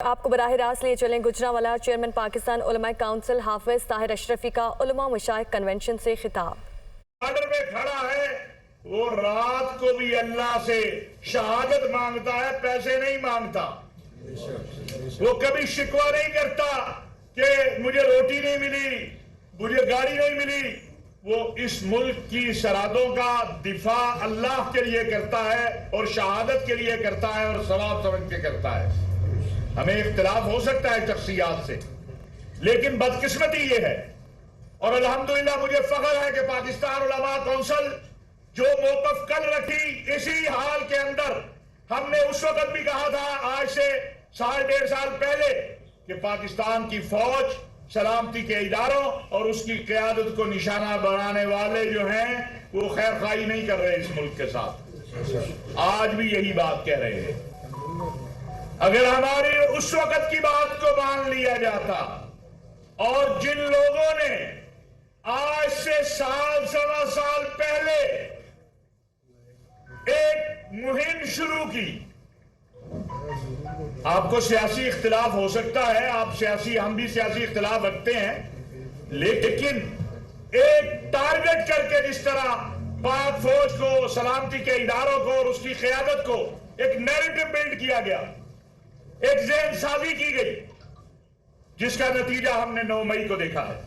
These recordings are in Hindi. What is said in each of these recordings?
आपको बराह रास्त लिए चलें गुजरांवाला चेयरमैन पाकिस्तान उलमा काउंसिल हाफिज ताहिर अशरफी का उलमा मशाइख कन्वेंशन से खिताब। बॉर्डर पे खड़ा है, वो रात को भी अल्लाह से शहादत मांगता है, पैसे नहीं मांगता। वो कभी शिकवा नहीं करता कि मुझे रोटी नहीं मिली, मुझे गाड़ी नहीं मिली। वो इस मुल्क की सरहदों का दिफा अल्लाह के लिए करता है और शहादत के लिए करता है और सवाब समझ के करता है। हमें इख्तिलाफ हो सकता है शख्सियात से, लेकिन बदकिस्मती ये है और अल्हम्दुलिल्लाह मुझे फख्र है कि पाकिस्तान उलमा काउंसिल जो मौक़िफ़ कल रखी, इसी हाल के अंदर हमने उस वक्त भी कहा था, आज से 1.5 साल पहले, कि पाकिस्तान की फौज सलामती के इदारों और उसकी क़यादत को निशाना बनाने वाले जो हैं वो खैर खाई नहीं कर रहे इस मुल्क के साथ। आज भी यही बात कह रहे हैं। अगर हमारी उस वक्त की बात को मान लिया जाता और जिन लोगों ने आज से सवा साल पहले एक मुहिम शुरू की, आपको सियासी इख्तिलाफ हो सकता है, हम भी सियासी इख्तिलाफ रखते हैं, लेकिन एक टारगेट करके जिस तरह पाक फौज को, सलामती के इदारों को और उसकी क़यादत को एक नैरेटिव बिल्ड किया गया, एक ज़हन साजी की गई, जिसका नतीजा हमने 9 मई को देखा है।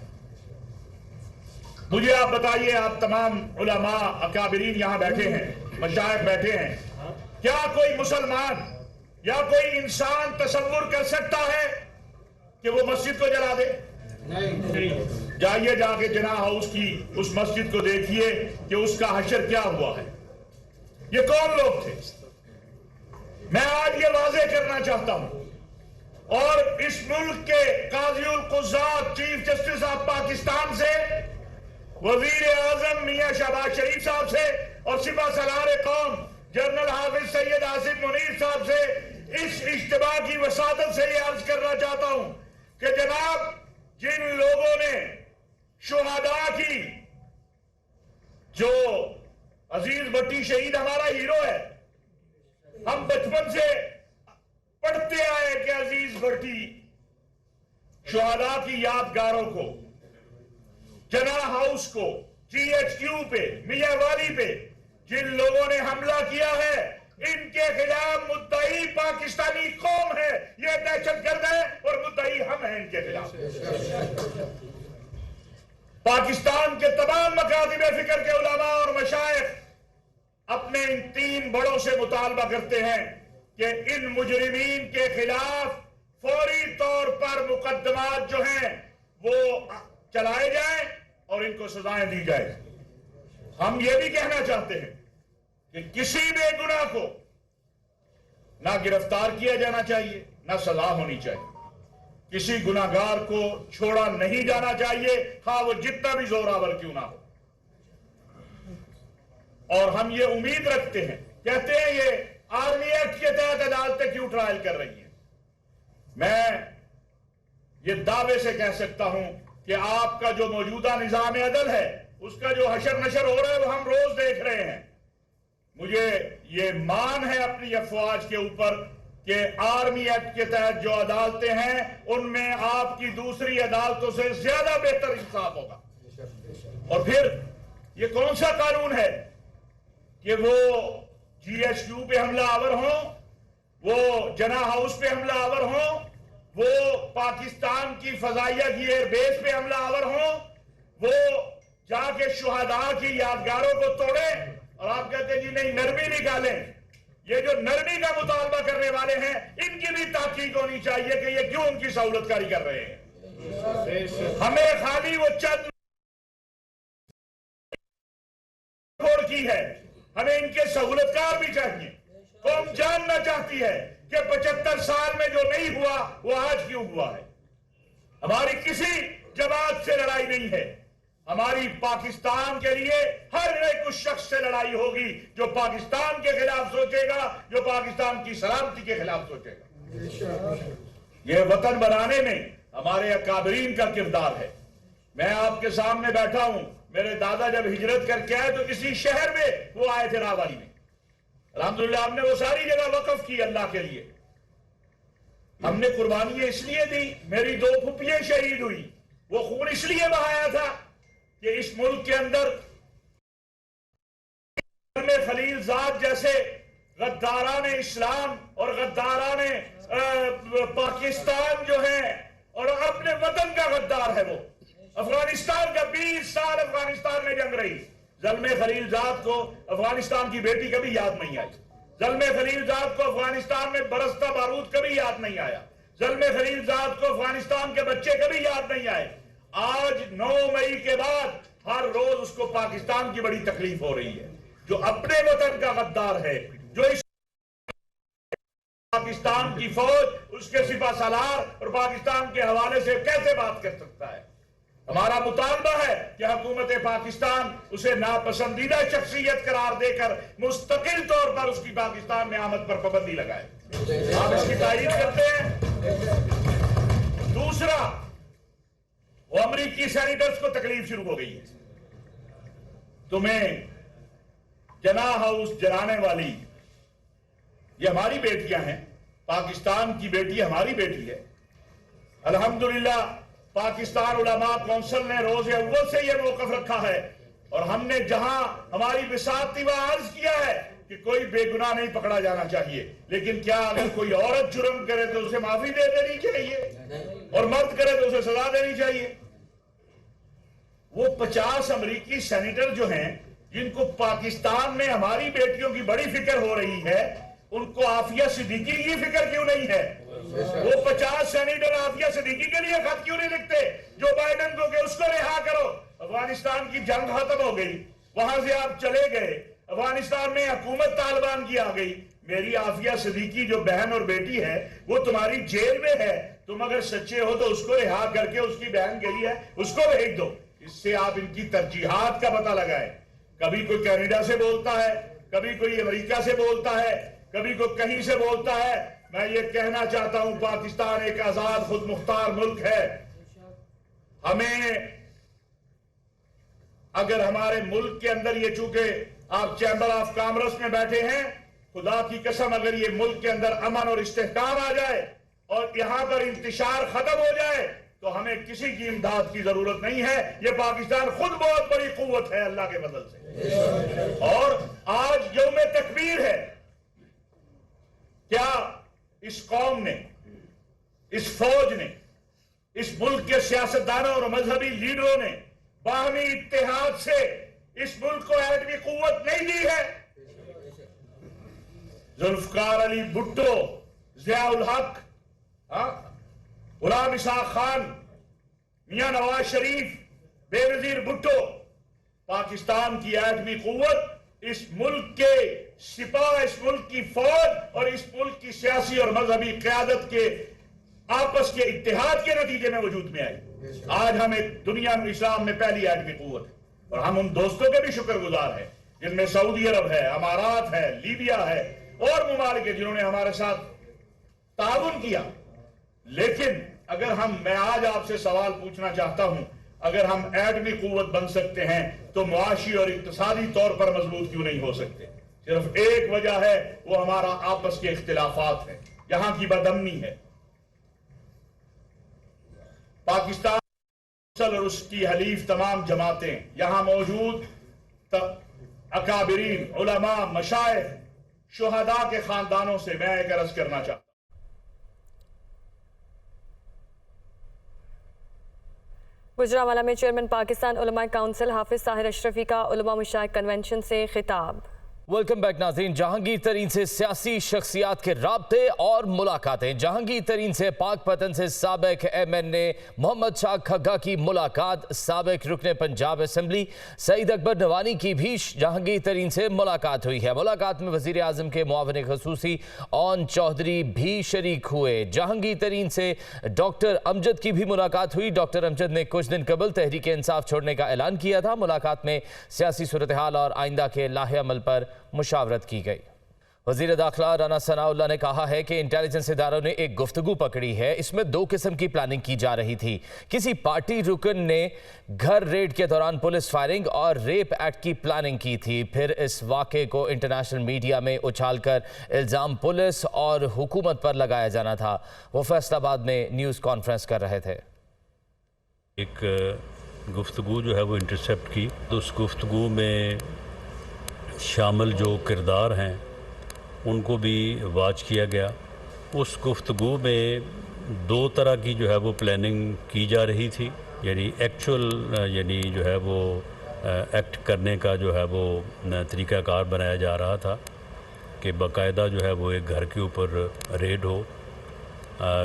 मुझे आप बताइए, आप तमाम उलमा अकाबिरीन यहां बैठे हैं, मशाइख बैठे हैं, क्या कोई मुसलमान या कोई इंसान तसव्वुर कर सकता है कि वो मस्जिद को जला दे? नहीं। जाइए जाके जिना हाउस की उस मस्जिद को देखिए कि उसका हशर क्या हुआ है। ये कौन लोग थे? मैं आज ये वाज़ेह करना चाहता हूं और इस मुल्क के काज़ीउल क़ुज़्ज़ात चीफ जस्टिस ऑफ पाकिस्तान से, वज़ीर आज़म मियां शहबाज शरीफ साहब से और सिपह सलार कौम जनरल हाफिज सैयद आसिफ मुनीर साहब से इस इज्तिमा की वसादत से ये अर्ज करना चाहता हूं कि जनाब, जिन लोगों ने शुहदा की, जो अजीज भट्टी शहीद हमारा हीरो है, हम बचपन से पढ़ते आए कि अजीज भट्टी शुहदा की यादगारों को, जना हाउस को, GHQ पे, मियावाली पे जिन लोगों ने हमला किया है, इनके खिलाफ मुद्दई पाकिस्तानी कौम है, ये दहशतगर्द है और मुद्दई हम हैं इनके खिलाफ। पाकिस्तान के तमाम मकातिब फिक्र के उलमा और मशाइख अपने इन 3 बड़ों से मुतालबा करते हैं कि इन मुजरिमीन के खिलाफ फौरी तौर पर मुकदमात जो हैं वो चलाए जाएं और इनको सजाएं दी जाए। हम ये भी कहना चाहते हैं कि किसी बेगुनाह को ना गिरफ्तार किया जाना चाहिए, ना सजा होनी चाहिए। किसी गुनाहगार को छोड़ा नहीं जाना चाहिए, खा वो जितना भी जोरावर क्यों ना हो। और हम ये उम्मीद रखते हैं, कहते हैं ये आर्मी एक्ट के तहत अदालतें क्यों ट्रायल कर रही हैं। मैं ये दावे से कह सकता हूं कि आपका जो मौजूदा निजाम अदल है, उसका जो हशर नशर हो रहा है वो हम रोज देख रहे हैं। मुझे ये मान है अपनी अफवाज के ऊपर कि आर्मी एक्ट के तहत जो अदालतें हैं उनमें आपकी दूसरी अदालतों से ज्यादा बेहतर इंसाफ होगा। और फिर ये कौन सा कानून है कि वो GHQ पे हमलावर हो, वो जना हाउस पे हमलावर हो, वो पाकिस्तान की फजाइया की एयरबेस पे हमलावर हो, वो जाके शुहदा की यादगारों को तोड़े और आप कहते हैं जी नहीं नरमी निकालें। ये जो नरमी का मुतालबा करने वाले हैं, इनकी भी तहकीक होनी चाहिए कि ये क्यों उनकी सहूलतकारी कर रहे हैं। हमें खाली वो चंद की है, हमें इनके सहूलतकार भी चाहिए। कौम जानना चाहती है कि 75 साल में जो नहीं हुआ वो आज क्यों हुआ है। हमारी किसी जमात से लड़ाई नहीं है, हमारी पाकिस्तान के लिए हर एक उस शख्स से लड़ाई होगी जो पाकिस्तान के खिलाफ सोचेगा, जो पाकिस्तान की सलामती के खिलाफ सोचेगा। यह वतन बनाने में हमारे अकाबरीन का किरदार है। मैं आपके सामने बैठा हूं, मेरे दादा जब हिजरत करके आए तो इसी शहर में वो आए थे, रावारी में। अल्हम्दुलिल्लाह हमने वो सारी जगह वक्फ की अल्लाह के लिए। हमने कुर्बानियां इसलिए दी, मेरी 2 फुप्पियां शहीद हुई, वो खून इसलिए बहाया था कि इस मुल्क के अंदर खलीलजाद जैसे गद्दारान इस्लाम और गद्दारान पाकिस्तान जो है, और अपने वतन का गद्दार है वो। अफगानिस्तान का 20 साल अफगानिस्तान में जंग रही, ज़ल्मे खलीलजाद को अफगानिस्तान की बेटी कभी याद नहीं आई। ज़ल्मे खलीलजाद को अफगानिस्तान में बरसता बारूद कभी याद नहीं आया। ज़ल्मे खलीलजाद को अफगानिस्तान के बच्चे कभी याद नहीं आए। आज 9 मई के बाद हर रोज उसको पाकिस्तान की बड़ी तकलीफ हो रही है। जो अपने वतन का गद्दार है, जो इस पाकिस्तान की फौज, उसके सिपा सालार और पाकिस्तान के हवाले से कैसे बात कर सकता है। हमारा मुतालबा है कि हुकूमत पाकिस्तान उसे नापसंदीदा शख्सियत करार देकर मुस्तकिल तौर पर उसकी पाकिस्तान में आमद पर पाबंदी लगाए। आप इसकी तारीफ करते हैं। दूसरा, वो अमरीकी सेनेटर्स को तकलीफ शुरू हो गई है। तुम्हें जना हाउस जलाने वाली, ये हमारी बेटियां हैं, पाकिस्तान की बेटी हमारी बेटी है। अल्हम्दुलिल्लाह पाकिस्तान उलमा कौंसिल ने रोज़े अव्वल से यह मौक़िफ़ रखा है, और हमने जहां हमारी बिसात थी वहां अर्ज किया है कि कोई बेगुनाह नहीं पकड़ा जाना चाहिए। लेकिन क्या अगर कोई औरत जुर्म करे तो उसे माफी दे देनी चाहिए, और मर्द करे तो उसे सजा देनी चाहिए। वो 50 अमरीकी सेनेटर जो हैं, जिनको पाकिस्तान में हमारी बेटियों की बड़ी फिक्र हो रही है, उनको आफिया सिद्दीकी की फिक्र क्यों नहीं है? वो 50 सेनेटर आफिया सिद्दीकी के लिए खत क्यों नहीं लिखते जो बाइडेन को कि उसको रिहा करो? अफगानिस्तान की जंग खत्म हो गई, वहां से आप चले गए, अफगानिस्तान में हुकूमत तालिबान की आ गई। मेरी आफिया सिद्दीकी जो बहन और बेटी है वो तुम्हारी जेल में है। तुम अगर सच्चे हो तो उसको रिहा करके, उसकी बहन गई है उसको भेज दो। इससे आप इनकी तरजीहात का पता लगाए। कभी कोई कनाडा से बोलता है, कभी कोई अमेरिका से बोलता है, कभी कोई कहीं से बोलता है। मैं ये कहना चाहता हूं, पाकिस्तान एक आजाद खुद मुख्तार मुल्क है। हमें अगर हमारे मुल्क के अंदर ये, चूंकि आप चैंबर ऑफ कॉमर्स में बैठे हैं, खुदा की कसम अगर ये मुल्क के अंदर अमन और इस्तेहकाम आ जाए और यहां पर इंतशार खत्म हो जाए तो हमें किसी की इमदाद की जरूरत नहीं है। ये पाकिस्तान खुद बहुत बड़ी कुव्वत है अल्लाह के फजल से। और आज यौम तकबीर है। क्या इस कौम ने, इस फौज ने, इस मुल्क के सियासतदानों और मजहबी लीडरों ने बाहमी इत्तेहाद से इस मुल्क को एटमी कुव्वत नहीं दी है? जुल्फकार अली भुट्टो, जियाउल हक, गुलाम इसाक खान, मियां नवाज शरीफ, बेनजीर भुट्टो, पाकिस्तान की एटमी कुव्वत इस मुल्क के सिपाह, इस मुल्क की फौज और इस मुल्क की सियासी और मजहबी क़यादत के आपस के इत्तेहाद के नतीजे में वजूद में आई। आज हम एक दुनिया में इस्लाम में पहली एटमी कुव्वत है, और हम उन दोस्तों के भी शुक्रगुजार हैं जिनमें सऊदी अरब है, अमारात है, लीबिया है और ममालिक है जिन्होंने हमारे साथ ताउन किया। लेकिन अगर मैं आज आपसे सवाल पूछना चाहता हूं, अगर हम एटमी कुव्वत बन सकते हैं तो मुआशी और इक्तिसादी तौर पर मजबूत क्यों नहीं हो सकते? सिर्फ एक वजह है, वो हमारा आपस के इख्तिलाफात है, यहां की बदअमनी है। पाकिस्तान और उसकी हलीफ तमाम जमातें, यहां मौजूद अकाबिरीन, उलमा, मशाइख, शुहदा के खानदानों से मैं एक अर्ज करना चाहता हूं। गुजरांवाला में चेयरमैन पाकिस्तान उलमा काउंसिल हाफिज ताहिर अशरफी का उलमा मुशाइख कन्वेंशन से खिताब। वेलकम बैक नाज़रीन। जहांगीर तरीन से सियासी शख्सियात के राब्ते और मुलाकातें। जहांगीर तरीन से पाकपतन से साबिक MNA मोहम्मद शाह खग्गा की मुलाकात। साबिक रुकने पंजाब असम्बली सईद अकबर नवानी की भी जहांगीर तरीन से मुलाकात हुई है। मुलाकात में वज़ीर आज़म के मुआविन खसूसी ओन चौधरी भी शरीक हुए। जहांगीर तरीन से डॉक्टर अमजद की भी मुलाकात हुई। डॉक्टर अमजद ने कुछ दिन कबल तहरीक इंसाफ छोड़ने का ऐलान किया था। मुलाकात में सियासी सूरत हाल और आइंदा के लाहे अमल पर मुशावरत की गई। वजीर दाखिला राना सनाउल्लाह ने कहा है कि इंटेलिजेंस इदारों ने एक गुफ्तगू पकड़ी है। इसमें 2 किस्म की प्लानिंग की जा रही थी। किसी पार्टी रुकन ने घर रेड के दौरान पुलिस फायरिंग और रेप एक्ट की प्लानिंग की थी। फिर इस वाक़े को इंटरनेशनल मीडिया में उछालकर इल्ज़ाम पुलिस और हुकूमत पर लगाया जाना था। वो फैसलाबाद में न्यूज़ कॉन्फ्रेंस कर रहे थे। एक गुफ्तगू जो है वो इंटरसेप्ट की, तो उस गुफ्तगू में शामिल जो किरदार हैं उनको भी वाच किया गया। उस गुफ्तगू में 2 तरह की जो है वो प्लानिंग की जा रही थी, यानी एक्चुअल यानी जो है वो एक्ट करने का जो है वो तरीक़ाकार बनाया जा रहा था कि बाकायदा जो है वो एक घर के ऊपर रेड हो,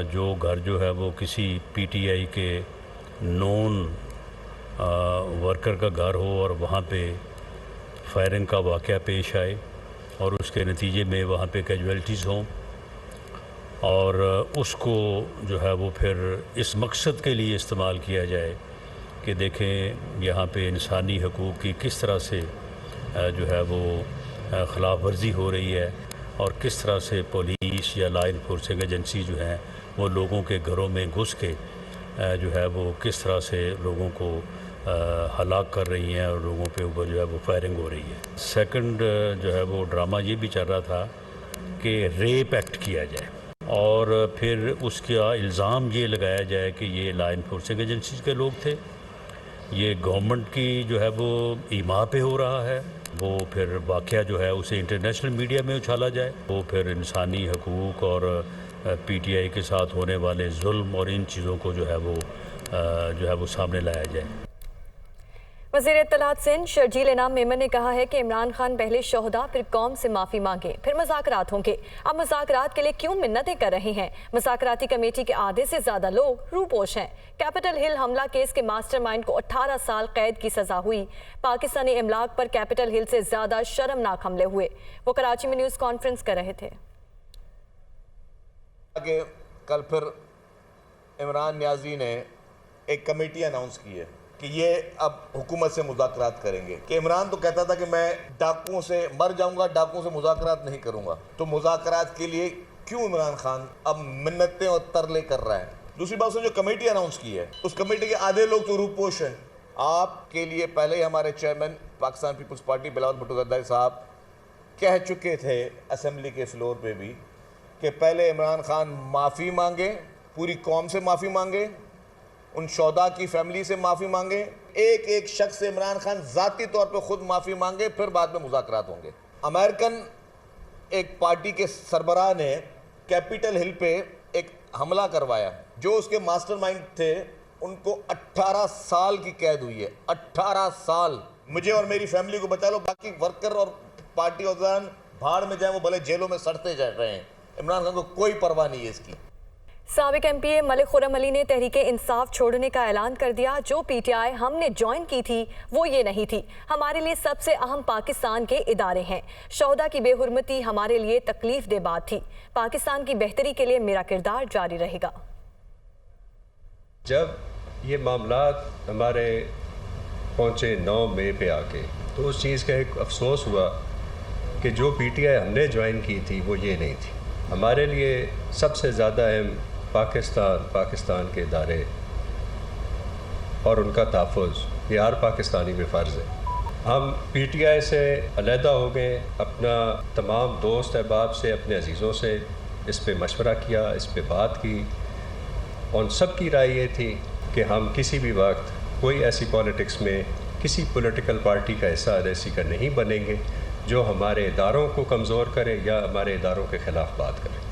जो घर जो है वो किसी पीटीआई के नॉन वर्कर का घर हो और वहाँ पे फायरिंग का वाक़या पेश आए और उसके नतीजे में वहाँ पे कैजुअल्टीज़ हों और उसको जो है वो फिर इस मकसद के लिए इस्तेमाल किया जाए कि देखें यहाँ पे इंसानी हकूक़ की किस तरह से जो है वो ख़िलाफ़ वर्जी हो रही है और किस तरह से पुलिस या लॉ इन्फोर्सिंग एजेंसी जो हैं वो लोगों के घरों में घुस के जो है वो किस तरह से लोगों को हलाक कर रही हैं और लोगों पे ऊपर जो है वो फायरिंग हो रही है। सेकंड जो है वो ड्रामा ये भी चल रहा था कि रेप एक्ट किया जाए और फिर उसका इल्ज़ाम ये लगाया जाए कि ये लॉ इन्फोर्सिंग एजेंसीज के लोग थे, ये गवर्नमेंट की जो है वो ईमा पे हो रहा है। वो फिर वाक़या जो है उसे इंटरनेशनल मीडिया में उछाला जाए, वो फिर इंसानी हकूक़ और पीटीआई के साथ होने वाले जुल्म और इन चीज़ों को जो है वो सामने लाया जाए। वज़ीर इत्तलात सिंध शर्जील इनाम मेमन ने कहा है कि इमरान खान पहले शोहदा फिर कौम से माफ़ी मांगे फिर मुज़ाकरात होंगे। अब मुज़ाकरात के लिए क्यों मिन्नतें कर रहे हैं? मुज़ाकराती कमेटी के आधे से ज़्यादा लोग रूपोश हैं। कैपिटल हिल हमला केस के मास्टरमाइंड को 18 साल कैद की सज़ा हुई। पाकिस्तानी इमलाक पर कैपिटल हिल से ज़्यादा शर्मनाक हमले हुए। वो कराची में न्यूज़ कॉन्फ्रेंस कर रहे थे। कल फिर इमरान नियाज़ी ने एक कमेटी अनाउंस की है कि ये अब हुकूमत से मुज़ाकरात करेंगे। कि इमरान तो कहता था कि मैं डाकुओं से मर जाऊंगा, डाकुओं से मुज़ाकरात नहीं करूंगा। तो मुज़ाकरात के लिए क्यों इमरान खान अब मिन्नतें और तरले कर रहा है? दूसरी बात, उसने जो कमेटी अनाउंस की है उस कमेटी के आधे लोग तो रूपोश हैं। आपके लिए पहले ही हमारे chairman Pakistan Peoples Party Bilawal Bhutto Zardari साहब कह चुके थे असेंबली के फ्लोर पर भी कि पहले इमरान खान माफ़ी मांगे, पूरी कौम से माफ़ी मांगे, उन शोहदा की फैमिली से माफ़ी मांगे, एक एक शख्स से इमरान खान ज़ाती तौर पे खुद माफ़ी मांगे, फिर बाद में मुज़ाकरात होंगे। अमेरिकन एक पार्टी के सरबराह ने कैपिटल हिल पे एक हमला करवाया, जो उसके मास्टरमाइंड थे उनको 18 साल की कैद हुई है। 18 साल। मुझे और मेरी फैमिली को बचा लो, बाकी वर्कर और पार्टी औजान भाड़ में जाए, वो भले जेलों में सड़ते जा रहे हैं। इमरान खान को कोई परवाह नहीं है इसकी। साबिक एमपीए मलिक खुर्रम अली ने तहरीके इंसाफ छोड़ने का ऐलान कर दिया। जो पीटीआई हमने ज्वाइन की थी वो ये नहीं थी। हमारे लिए सबसे अहम पाकिस्तान के इदारे हैं। शोहदा की बेहुरमती हमारे लिए तकलीफ दे बात थी। पाकिस्तान की बेहतरी के लिए मेरा किरदार जारी रहेगा। जब ये मामलात हमारे पहुँचे 9 मई पे आके, तो उस चीज़ का एक अफसोस हुआ कि जो पीटीआई हमने ज्वाइन की थी वो ये नहीं थी। हमारे लिए सबसे ज़्यादा अहम पाकिस्तान के इदारे और उनका तहफ़्फ़ुज़ ये हर पाकिस्तानी में फ़र्ज़ है। हम पीटीआई से अलहदा हो गए। अपना तमाम दोस्त अहबाब से, अपने अजीज़ों से इस पे मशवरा किया, इस पे बात की। उन सब की राय ये थी कि हम किसी भी वक्त कोई ऐसी पॉलिटिक्स में किसी पॉलिटिकल पार्टी का हिस्सा ऐसी का नहीं बनेंगे जो हमारे इदारों को कमज़ोर करे या हमारे इदारों के ख़िलाफ़ बात करे।